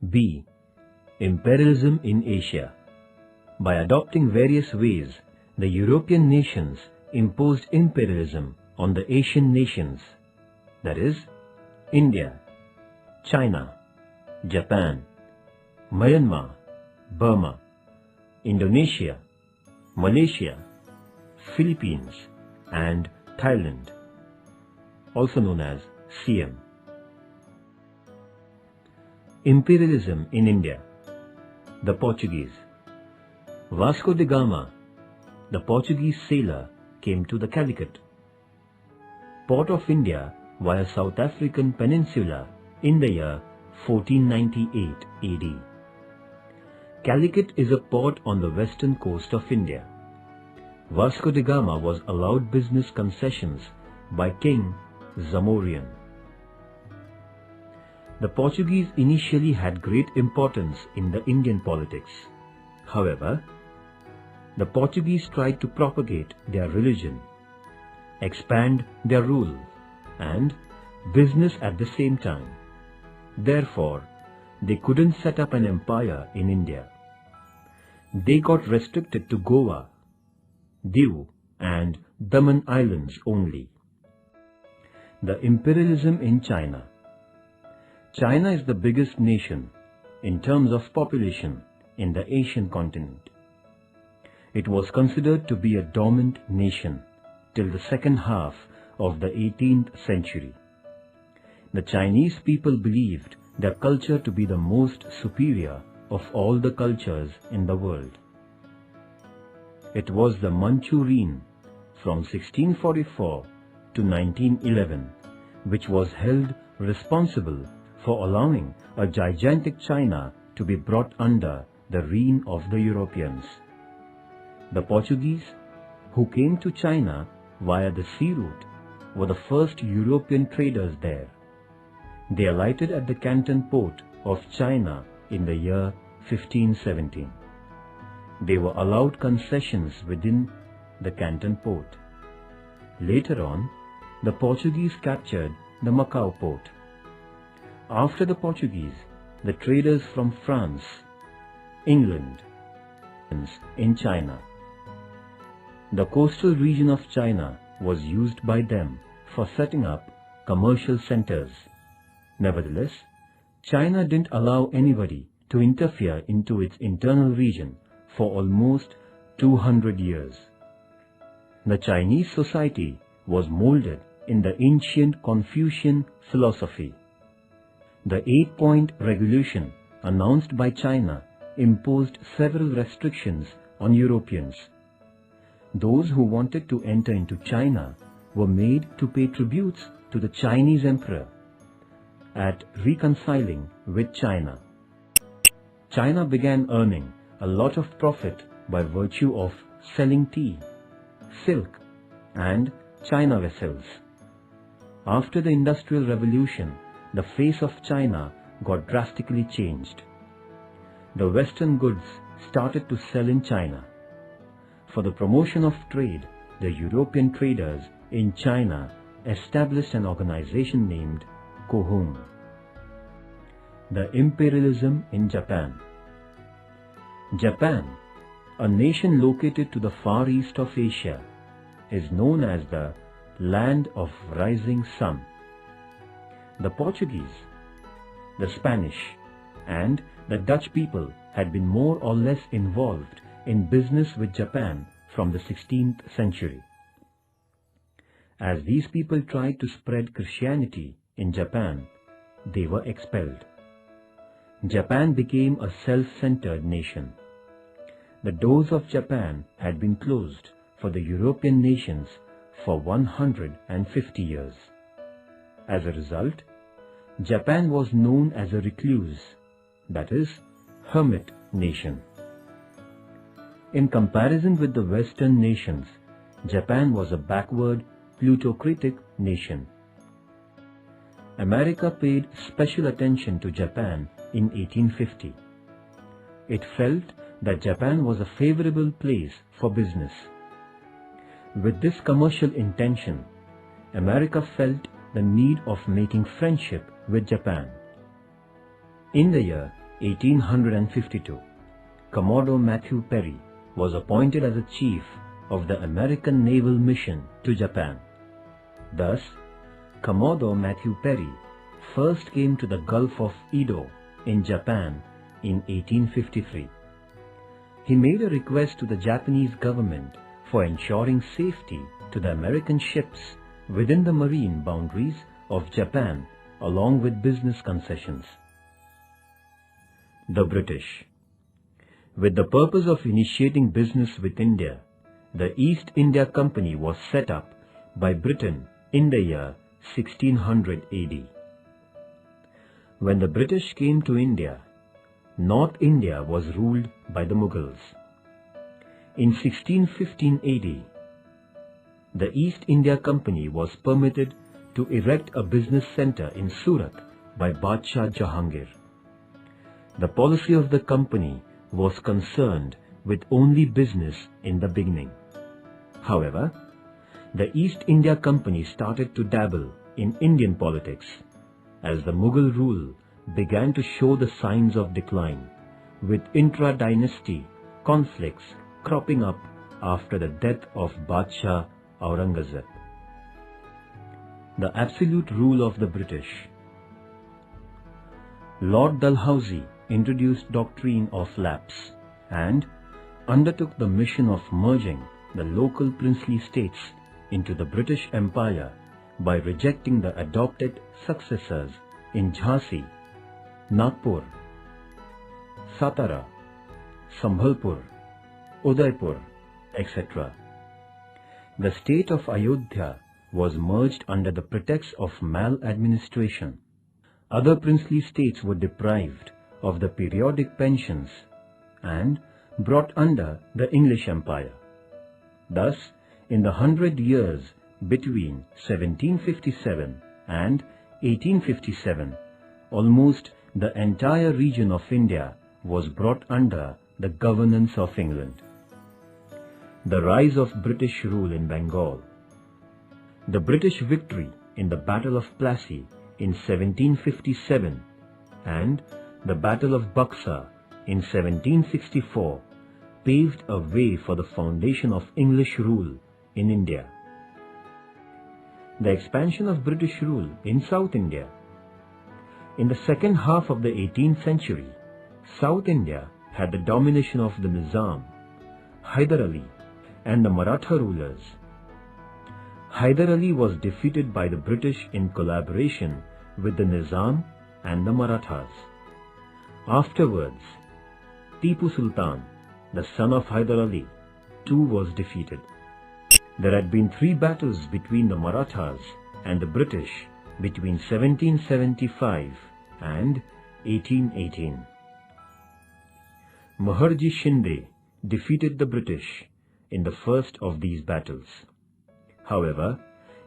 B. Imperialism in Asia. By adopting various ways, the European nations imposed imperialism on the Asian nations, that is, India, China, Japan, Myanmar, Burma, Indonesia, Malaysia, Philippines, and Thailand, also known as Siam. Imperialism in India. The Portuguese. Vasco da Gama, the Portuguese sailor, came to the Calicut, port of India, via South African peninsula in the year 1498 AD. Calicut is a port on the western coast of India. Vasco da Gama was allowed business concessions by King Zamorian. The Portuguese initially had great importance in the Indian politics. However, the Portuguese tried to propagate their religion, expand their rule, and business at the same time. Therefore, they couldn't set up an empire in India. They got restricted to Goa, Diu, and Daman Islands only. The imperialism in China. China is the biggest nation in terms of population in the Asian continent. It was considered to be a dormant nation till the second half of the 18th century. The Chinese people believed their culture to be the most superior of all the cultures in the world. It was the Manchurian from 1644 to 1911 which was held responsible for allowing a gigantic China to be brought under the reign of the Europeans. The Portuguese, who came to China via the sea route, were the first European traders there. They alighted at the Canton port of China in the year 1517. They were allowed concessions within the Canton port. Later on, the Portuguese captured the Macau port. After the Portuguese, the traders from France, England, in China. The coastal region of China was used by them for setting up commercial centers. Nevertheless, China didn't allow anybody to interfere into its internal region for almost 200 years. The Chinese society was molded in the ancient Confucian philosophy. The 8-point regulation announced by China imposed several restrictions on Europeans. Those who wanted to enter into China were made to pay tributes to the Chinese emperor at reconciling with China. China began earning a lot of profit by virtue of selling tea, silk, and China vessels. After the Industrial Revolution, the face of China got drastically changed. The Western goods started to sell in China. For the promotion of trade, the European traders in China established an organization named Kohong. The imperialism in Japan. Japan, a nation located to the far east of Asia, is known as the Land of Rising Sun. The Portuguese, the Spanish, and the Dutch people had been more or less involved in business with Japan from the 16th century. As these people tried to spread Christianity in Japan, they were expelled. Japan became a self-centered nation. The doors of Japan had been closed for the European nations for 150 years. As a result, Japan was known as a recluse, that is, hermit nation. In comparison with the Western nations, Japan was a backward, plutocratic nation. America paid special attention to Japan in 1850. It felt that Japan was a favorable place for business. With this commercial intention, America felt the need of making friendship with Japan. In the year 1852, Commodore Matthew Perry was appointed as the chief of the American Naval Mission to Japan. Thus, Commodore Matthew Perry first came to the Gulf of Edo in Japan in 1853. He made a request to the Japanese government for ensuring safety to the American ships within the marine boundaries of Japan, along with business concessions. The British. With the purpose of initiating business with India, the East India Company was set up by Britain in the year 1600 AD. When the British came to India, North India was ruled by the Mughals. In 1615 AD, the East India Company was permitted to erect a business centre in Surat by Badshah Jahangir. The policy of the company was concerned with only business in the beginning. However, the East India Company started to dabble in Indian politics as the Mughal rule began to show the signs of decline, with intra-dynasty conflicts cropping up after the death of Badshah Aurangzeb. The absolute rule of the British. Lord Dalhousie introduced doctrine of lapse and undertook the mission of merging the local princely states into the British Empire by rejecting the adopted successors in Jhansi, Nagpur, Satara, Sambhalpur, Udaipur, etc. The state of Ayodhya was merged under the pretext of maladministration. Other princely states were deprived of the periodic pensions and brought under the English Empire. Thus, in the 100 years between 1757 and 1857, almost the entire region of India was brought under the governance of England. The rise of British rule in Bengal. The British victory in the Battle of Plassey in 1757 and the Battle of Buxar in 1764 paved a way for the foundation of English rule in India. The expansion of British rule in South India. In the second half of the 18th century, South India had the domination of the Nizam, Hyder Ali, and the Maratha rulers. Hyder Ali was defeated by the British in collaboration with the Nizam and the Marathas. Afterwards, Tipu Sultan, the son of Hyder Ali, too was defeated. There had been 3 battles between the Marathas and the British between 1775 and 1818. Maharji Shinde defeated the British in the first of these battles. However,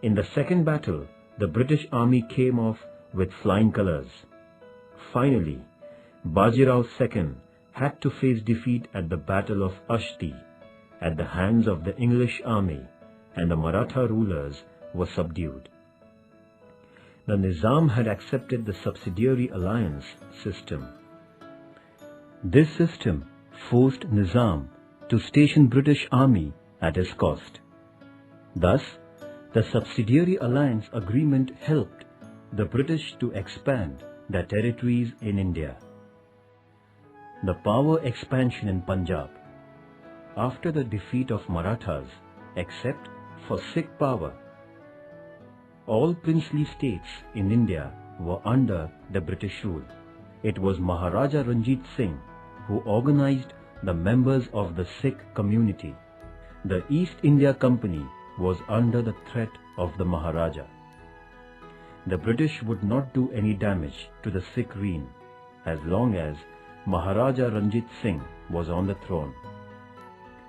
in the second battle, the British army came off with flying colours. Finally, Bajirao II had to face defeat at the Battle of Ashti at the hands of the English army, and the Maratha rulers were subdued. The Nizam had accepted the subsidiary alliance system. This system forced Nizam to station British army at his cost. Thus, the subsidiary alliance agreement helped the British to expand their territories in India. The power expansion in Punjab. After the defeat of Marathas, except for Sikh power, all princely states in India were under the British rule. It was Maharaja Ranjit Singh who organized the members of the Sikh community. The East India Company was under the threat of the Maharaja. The British would not do any damage to the Sikh reign as long as Maharaja Ranjit Singh was on the throne.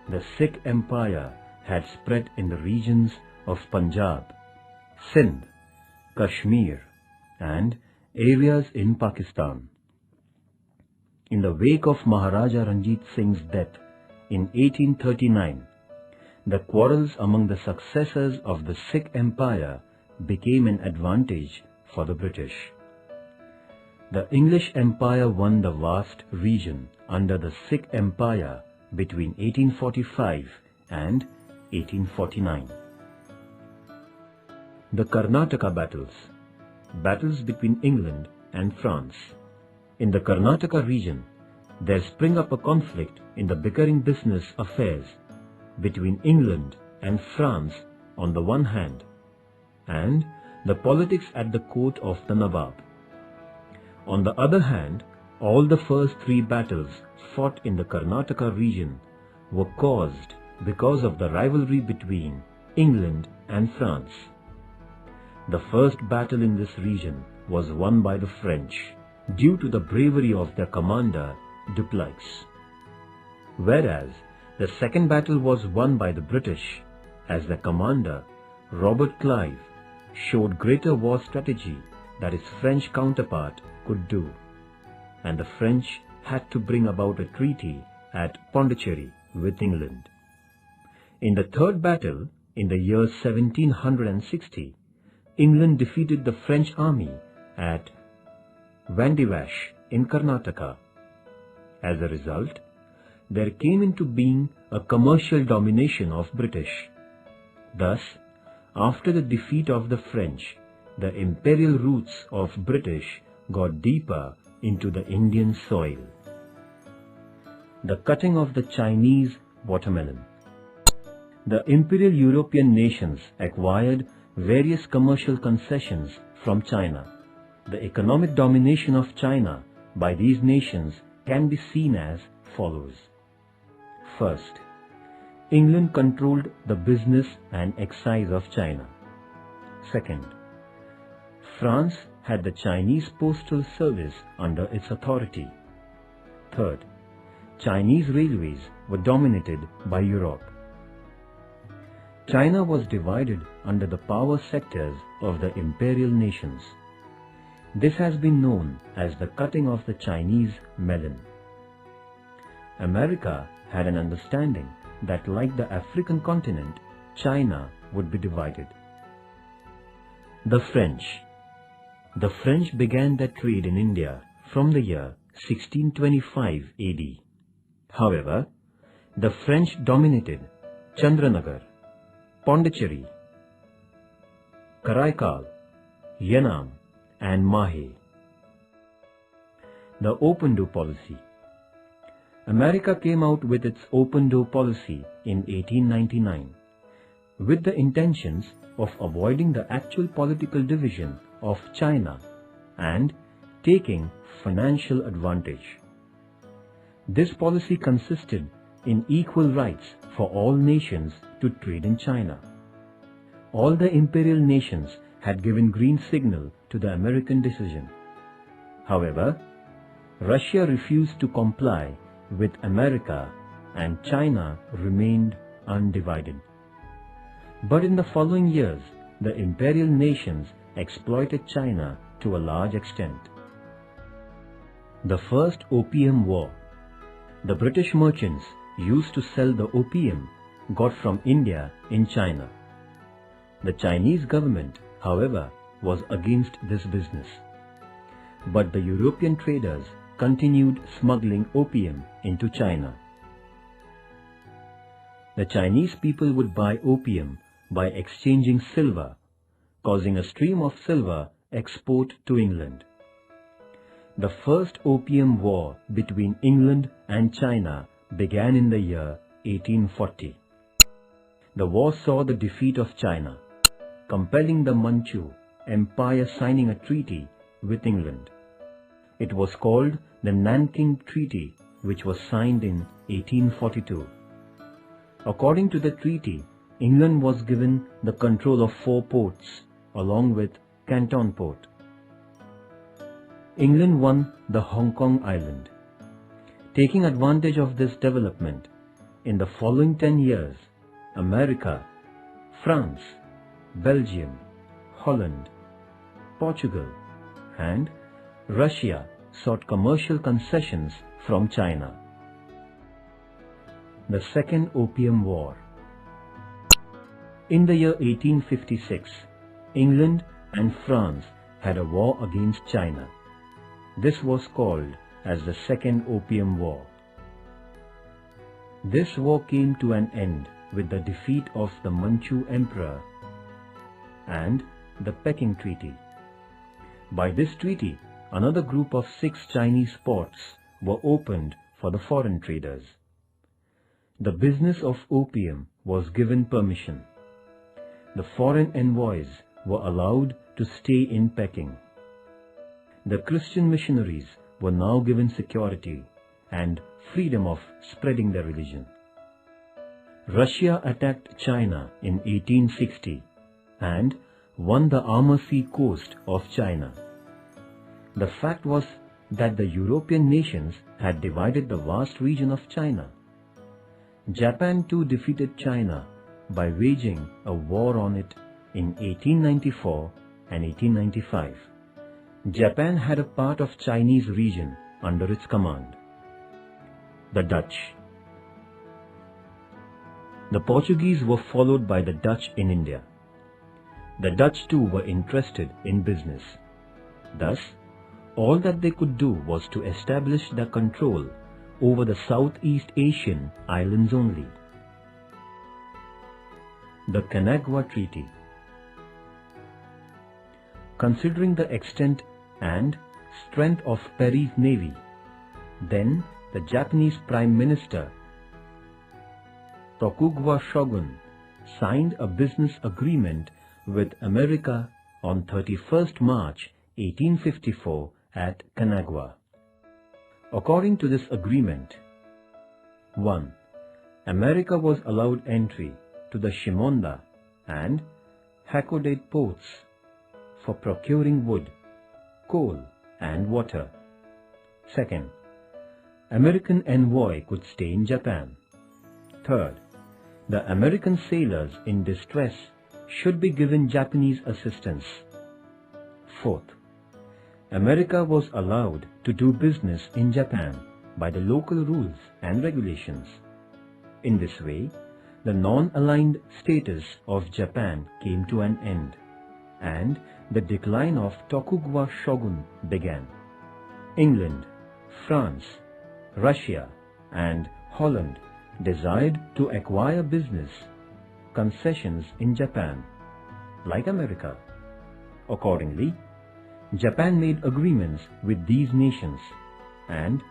The Sikh Empire had spread in the regions of Punjab, Sindh, Kashmir, and areas in Pakistan. In the wake of Maharaja Ranjit Singh's death in 1839, the quarrels among the successors of the Sikh Empire became an advantage for the British. The English Empire won the vast region under the Sikh Empire between 1845 and 1849. The Karnataka battles between England and France. In the Karnataka region, there sprang up a conflict in the bickering business affairs between England and France on the one hand, and the politics at the court of the Nawab. On the other hand, all the first three battles fought in the Karnataka region were caused because of the rivalry between England and France. The first battle in this region was won by the French due to the bravery of their commander Dupleix, whereas the second battle was won by the British as their commander Robert Clive showed greater war strategy than his French counterpart could do, and the French had to bring about a treaty at Pondicherry with England. In the third battle, in the year 1760, England defeated the French army at Vandivash in Karnataka. As a result, there came into being a commercial domination of British. Thus, after the defeat of the French, the imperial roots of British got deeper into the Indian soil. The cutting of the Chinese watermelon. The imperial European nations acquired various commercial concessions from China. The economic domination of China by these nations can be seen as follows. First, England controlled the business and excise of China. Second, France had the Chinese postal service under its authority. Third, Chinese railways were dominated by Europe. China was divided under the power sectors of the imperial nations. This has been known as the cutting of the Chinese melon. America had an understanding that, like the African continent, China would be divided. The French. The French began their trade in India from the year 1625 AD. However, the French dominated Chandranagar, Pondicherry, Karaikal, Yanam, and Mahe. The Open Door Policy. America came out with its Open Door Policy in 1899 with the intentions of avoiding the actual political division of China and taking financial advantage. This policy consisted in equal rights for all nations to trade in China. All the imperial nations had given green signal to the American decision. However, Russia refused to comply with America and China remained undivided. But in the following years, the imperial nations exploited China to a large extent. The First Opium War. The British merchants used to sell the opium got from India in China. The Chinese government, however, was against this business. But the European traders continued smuggling opium into China. The Chinese people would buy opium by exchanging silver, causing a stream of silver export to England. The First Opium War between England and China began in the year 1840. The war saw the defeat of China, compelling the Manchu Empire signing a treaty with England. It was called the Nanking Treaty, which was signed in 1842. According to the treaty, England was given the control of 4 ports along with Canton Port. England won the Hong Kong Island. Taking advantage of this development, in the following 10 years, America, France, Belgium, Holland, Portugal, and Russia sought commercial concessions from China. The Second Opium War. In the year 1856, England and France had a war against China. This was called as the Second Opium War. This war came to an end with the defeat of the Manchu Emperor and the Peking Treaty. By this treaty, another group of 6 Chinese ports were opened for the foreign traders. The business of opium was given permission. The foreign envoys were allowed to stay in Peking. The Christian missionaries were now given security and freedom of spreading their religion. Russia attacked China in 1860 and won the Amur Sea coast of China. The fact was that the European nations had divided the vast region of China. Japan too defeated China by waging a war on it in 1894 and 1895. Japan had a part of Chinese region under its command. The Dutch. The Portuguese were followed by the Dutch in India. The Dutch too were interested in business. Thus, all that they could do was to establish their control over the Southeast Asian islands only. The Kanagawa Treaty. Considering the extent and strength of Perry's navy, then the Japanese Prime Minister Tokugawa Shogun signed a business agreement with America on 31st March 1854 at Kanagawa. According to this agreement, 1. America was allowed entry to the Shimonda and Hakodate ports for procuring wood, coal and water. 2. American envoy could stay in Japan. 3. The American sailors in distress should be given Japanese assistance. 4. America was allowed to do business in Japan by the local rules and regulations. In this way, the non-aligned status of Japan came to an end, and the decline of Tokugawa Shogun began. England, France, Russia and Holland desired to acquire business concessions in Japan, like America. Accordingly, Japan made agreements with these nations and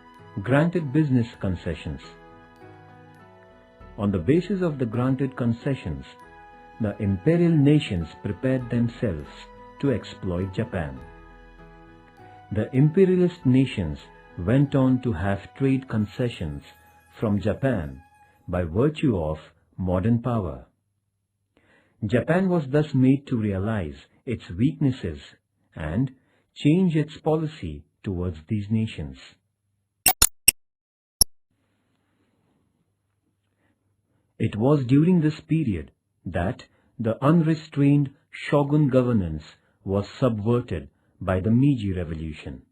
granted business concessions. On the basis of the granted concessions, the imperial nations prepared themselves to exploit Japan. The imperialist nations went on to have trade concessions from Japan by virtue of modern power. Japan was thus made to realize its weaknesses and change its policy towards these nations. It was during this period that the unrestrained shogun governance was subverted by the Meiji Revolution.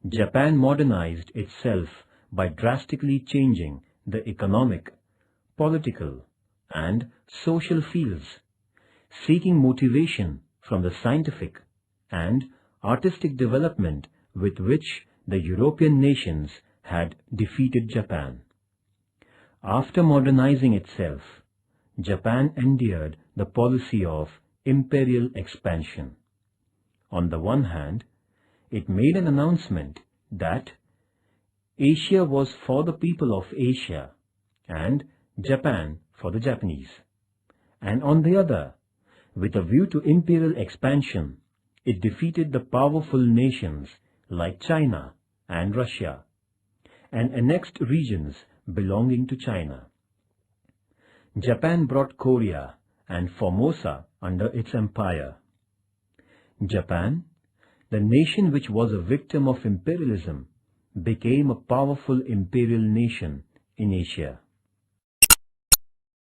Japan modernized itself by drastically changing the economic, political, and social fields, seeking motivation from the scientific and artistic development with which the European nations had defeated Japan. After modernizing itself, Japan endeared the policy of imperial expansion. On the one hand, it made an announcement that Asia was for the people of Asia and Japan for the Japanese. And on the other, with a view to imperial expansion, it defeated the powerful nations like China and Russia and annexed regions belonging to China. Japan brought Korea and Formosa under its empire. Japan, the nation which was a victim of imperialism, became a powerful imperial nation in Asia.